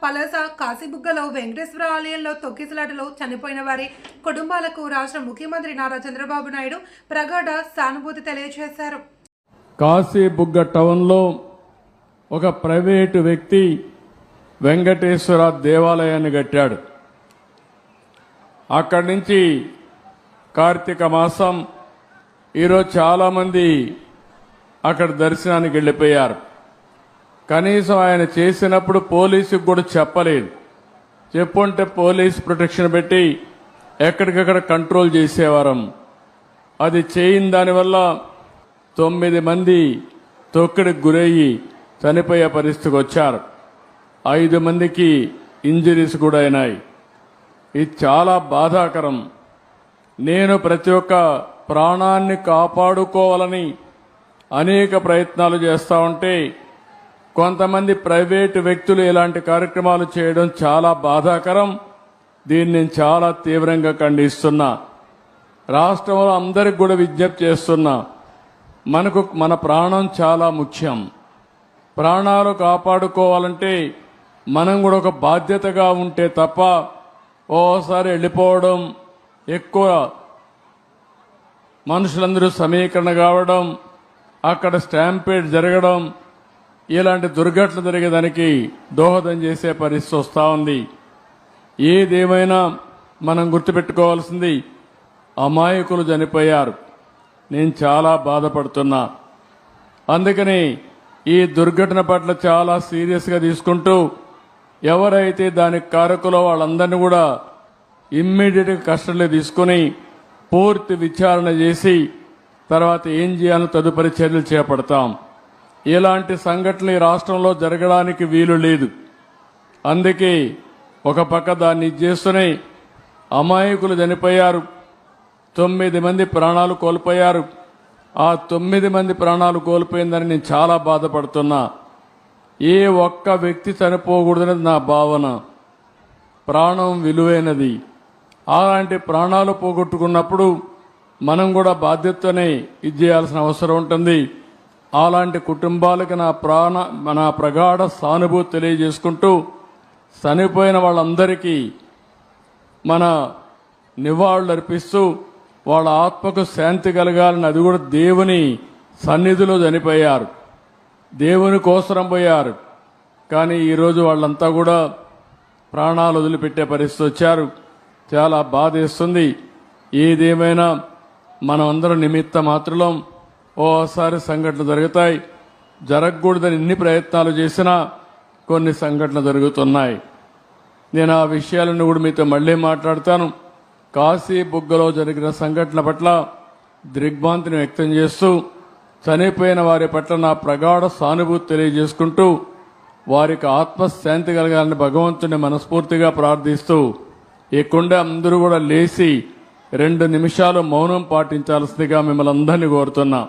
పలాస కాశీబుగ్గలో వెంకటేశ్వర ఆలయంలో తొక్కిసలాటలో చనిపోయిన వారి కుటుంబాలకు రాష్ట్ర ముఖ్యమంత్రి నారా చంద్రబాబు నాయుడు ప్రగాఢ సానుభూతి తెలియజేశారు. కాశీబుగ్గ టౌన్లో ఒక ప్రైవేటు వ్యక్తి వెంకటేశ్వర దేవాలయాన్ని కట్టాడు. అక్కడి నుంచి కార్తీక మాసం ఈరోజు చాలామంది అక్కడ దర్శనానికి వెళ్ళిపోయారు. కనీసం ఆయన చేసినప్పుడు పోలీసుకు కూడా చెప్పలేదు. చెప్పుంటే పోలీస్ ప్రొటెక్షన్ పెట్టి ఎక్కడికక్కడ కంట్రోల్ చేసేవారం. అది చేయని దానివల్ల 9 మంది తొక్కిడికి గురయ్యి చనిపోయే పరిస్థితికి వచ్చారు. 5 మందికి ఇంజరీస్ కూడా అయినాయి. ఇది చాలా బాధాకరం. నేను ప్రతి ఒక్క ప్రాణాన్ని కాపాడుకోవాలని అనేక ప్రయత్నాలు చేస్తూ ఉంటే కొంతమంది ప్రైవేటు వ్యక్తులు ఇలాంటి కార్యక్రమాలు చేయడం చాలా బాధాకరం. దీన్ని నేను చాలా తీవ్రంగా ఖండిస్తున్నా. రాష్ట్రంలో అందరికి కూడా విజ్ఞప్తి చేస్తున్నా, మన ప్రాణం చాలా ముఖ్యం. ప్రాణాలు కాపాడుకోవాలంటే మనం కూడా ఒక బాధ్యతగా ఉంటే తప్ప ఓసారి వెళ్ళిపోవడం, ఎక్కువ మనుషులందరూ సమీకరణ కావడం, అక్కడ స్టాంపేడ్ జరగడం, ఇలాంటి దుర్ఘటన జరిగేదానికి దోహదం చేసే పరిస్థితి వస్తూ ఉంది. ఏదేమైనా మనం గుర్తుపెట్టుకోవాల్సింది, అమాయకులు చనిపోయారు. నేను చాలా బాధపడుతున్నా. అందుకని ఈ దుర్ఘటన పట్ల చాలా సీరియస్గా తీసుకుంటూ ఎవరైతే దానికి కారకులో వాళ్ళందరినీ కూడా ఇమ్మీడియట్గా కస్టడీలో తీసుకుని పూర్తి విచారణ చేసి తర్వాత ఏం చేయాలో తదుపరి చర్యలు చేపడతాం. ఇలాంటి సంఘటనలు ఈ రాష్ట్రంలో జరగడానికి వీలు లేదు. అందుకే ఒక పక్క దాన్ని చేస్తూనే అమాయకులు చనిపోయారు. 9 మంది ప్రాణాలు కోల్పోయారు. ఆ 9 మంది ప్రాణాలు కోల్పోయిందని నేను చాలా బాధపడుతున్నా. ఏ ఒక్క వ్యక్తి చనిపోకూడదనేది నా భావన. ప్రాణం విలువైనది. అలాంటి ప్రాణాలు పోగొట్టుకున్నప్పుడు మనం కూడా బాధ్యతనే ఇది చేయాల్సిన అవసరం ఉంటుంది. అలాంటి కుటుంబాలకు నా ప్రగాఢ సానుభూతి తెలియజేసుకుంటూ చనిపోయిన వాళ్ళందరికీ మన నివాళులు అర్పిస్తూ వాళ్ళ ఆత్మకు శాంతి కలగాలని, అది కూడా దేవుని సన్నిధిలో చనిపోయారు, దేవుని కోసరం పోయారు. కానీ ఈరోజు వాళ్ళంతా కూడా ప్రాణాలు వదిలిపెట్టే పరిస్థితి వచ్చారు. చాలా బాధేస్తుంది. ఏదేమైనా మనం అందరం నిమిత్త మాత్రం. ఓసారి సంఘటనలు జరుగుతాయి. జరగకూడదని ఎన్ని ప్రయత్నాలు చేసినా కొన్ని సంఘటనలు జరుగుతున్నాయి. నేను ఆ విషయాలను కూడా మీతో మళ్లీ మాట్లాడతాను. కాశీబుగ్గలో జరిగిన సంఘటన పట్ల దిగ్భ్రాంతిని వ్యక్తం చేస్తూ చనిపోయిన వారి పట్ల నా ప్రగాఢ సానుభూతి తెలియజేసుకుంటూ వారికి ఆత్మశాంతి కలగాలని భగవంతుని మనస్ఫూర్తిగా ప్రార్థిస్తూ ఈ కుండ అందరూ కూడా లేచి 2 నిమిషాలు మౌనం పాటించాల్సిందిగా మిమ్మల్ని అందరినీ కోరుతున్నా.